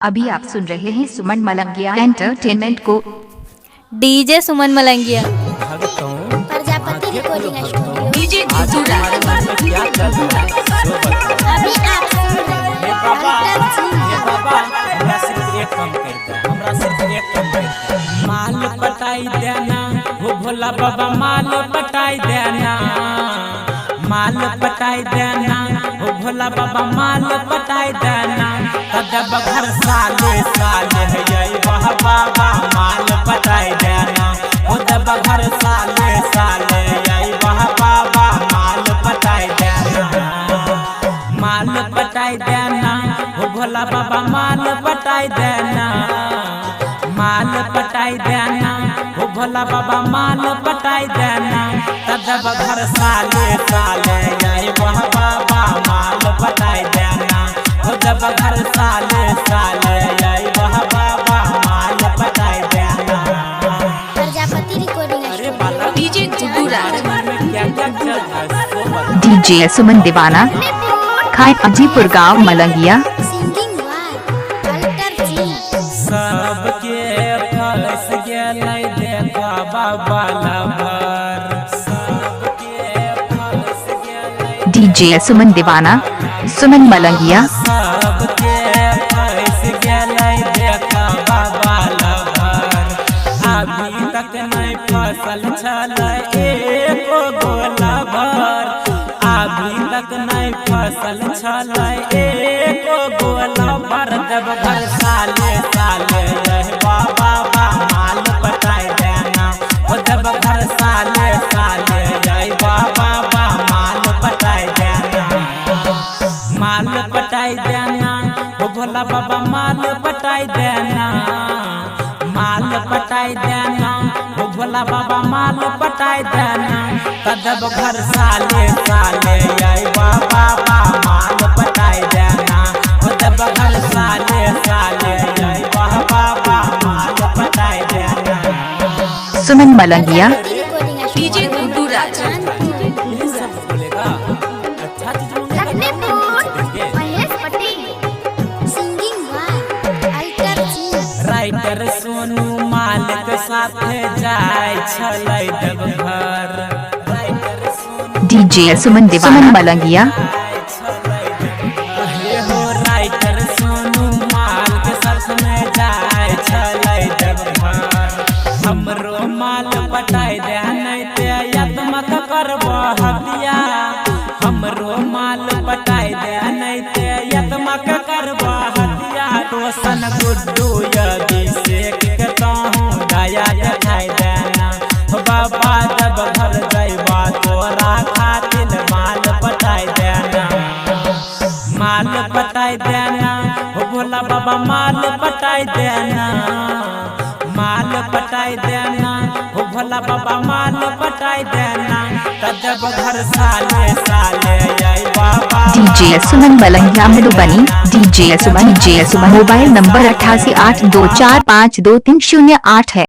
अभी आप सुन रहे हैं सुमन मलंगिया एंटरटेनमेंट को। DJ Suman Malangiya Prajapati recording studio. DJ अभी आप सुन रहे हैं हमरा सिर्फ एक काम करता माल पटाई देना हो भोला बाबा, माल पटाई देना, माल पटाई देना हो भोला बाबा, माल पटाई देना। तब घर साले साले है वह बाबा, माल पटाई देना हो तब घर साले साले वह बाबा, माल पटाई देना, माल पटाई देना हो भोला बाबा, माल पटाई देना, माल पटाई देना हो भोला बाबा, माल पटाई देना। तब घर साले साले वह बाबा, माल पटाई देना हो जब घर साले साले वह बाबा, माल पटाई देना। Prajapati recording studio. DJ DJ Suman Deewana खाए अजीपुर गांव मलंगिया। सिंगिंग वार अल्टर जी। सबके फंस गेलै देखा बाबा लवर, सबके फंस गेलै डीजे सुमन दीवाना सुमन मलंगिया। सबके फंस गेलै देखा बाबा लवर, अभी तक नहीं फसल छलै एको गोला भर, अभी तक नहीं फसल छलै एको गोला भर। जब घर साले साले बाबा माल पटाई देना हो जब घर साले साले बाबा माल पटाई देना, माल पटाई देना हो भोला बाबा, माल पटाई देना, माल पटाई देना हो भोला बाबा, माल पटाई देना। तब घर साले साले बाबा माल पटाई देना हो जब घर साले साले बाबा माल पटाई देना। सुमन मलंगिया प्रजापति रिकॉर्डिंग स्टूडियो। यही सब बोलेगा, अच्छा चीज बोलेगा। लखनपुर महेश पटेल। सिंगिंग वार अल्टर जी। राइटर सोनू मालिक साथे जाय छलै देवघर, राइटर सोनू डीजे सुमन दीवाना मलंगिया। हो राइटर सोनू माल के साथ में जाय छलै देवघर। हमरो माल पटाई दे नहीं ते यत्मक करबो हत्या, हमरो माल पटाई दे नहीं ते यत्मक करबो हत्या। रोशन गुड्डू अभिषेक के कहूँ दया दिखाई देना हो बाबा, जब घर जैबा तोरा खातिर माल पटाई देना, माल पटाई देना हो भोला बाबा, माल पटाई देना, माल पटाई देना हो भोला बाबा, माल पटाई देना। तब घर साले साले बाबा। डीजे सुमन मलंगिया मधुबनी। डीजे सुमन मोबाइल नंबर 8882452308 है।